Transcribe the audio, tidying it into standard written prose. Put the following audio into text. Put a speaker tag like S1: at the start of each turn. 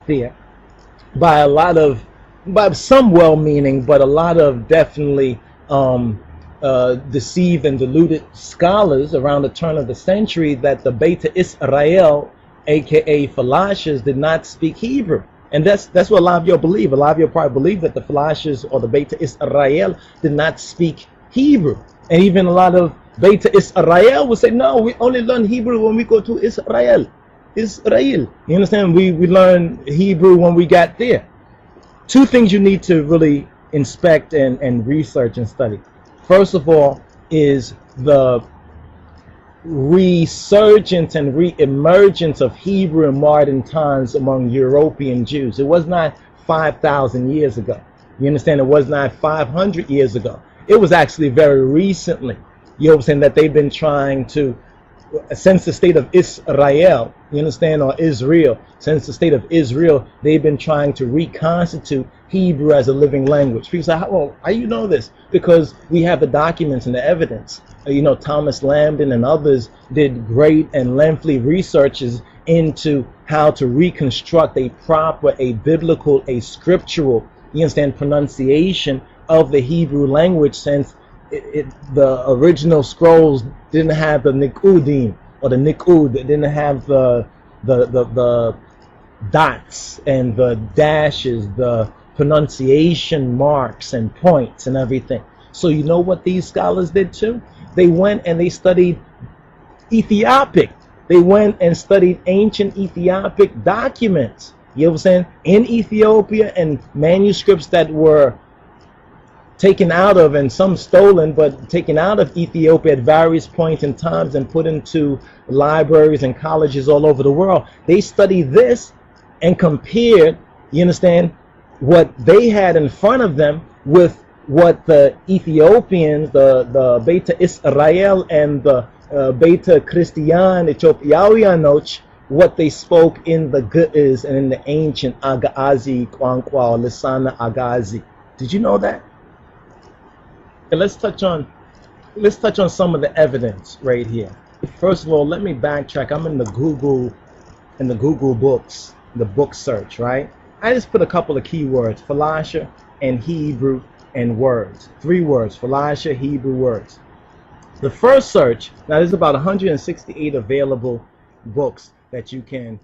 S1: there by a lot of, by some well-meaning, but a lot of definitely deceived and deluded scholars around the turn of the century, that the Beta Israel, aka Falashas, did not speak Hebrew. And that's what a lot of you believe. A lot of you probably believe that the Falashas or the Beta Israel did not speak Hebrew. And even a lot of Beta Israel would say, no, we only learn Hebrew when we go to Israel. Israel. You understand? We learn Hebrew when we got there. Two things you need to really inspect and research and study. First of all is the resurgence and re-emergence of Hebrew in modern times among European Jews. It was not 5,000 years ago. You understand? It was not 500 years ago. It was actually very recently. You know what I'm saying? That they've been trying to, since the state of Israel, you understand, or Israel, since the state of Israel, they've been trying to reconstitute Hebrew as a living language. People say, well, how you know this? Because we have the documents and the evidence. You know, Thomas Lambden and others did great and lengthy researches into how to reconstruct a proper, a biblical, a scriptural, you understand, pronunciation of the Hebrew language, since the original scrolls didn't have the nikudim or the nikud. It didn't have the dots and the dashes, the pronunciation marks and points and everything. So you know what these scholars did too? They went and they studied Ethiopic. They went and studied ancient Ethiopic documents. You know what I'm saying? In Ethiopia, and manuscripts that were taken out of, and some stolen, but taken out of Ethiopia at various points in times and put into libraries and colleges all over the world. They studied this and compared, you understand, what they had in front of them with what the Ethiopians, the Beta Israel and the Beta Christian, Ethiopian-HEBREW, what they spoke in the Ge'ez and in the ancient Agazi, Kwankwa, Lisana Agazi. Did you know that? And let's touch on some of the evidence right here. First of all, let me backtrack. I'm in the Google books, the book search, right? I just put a couple of keywords: Falasha and Hebrew and words. 3 words: Falasha, Hebrew, words. The first search, now there's about 168 available books that you can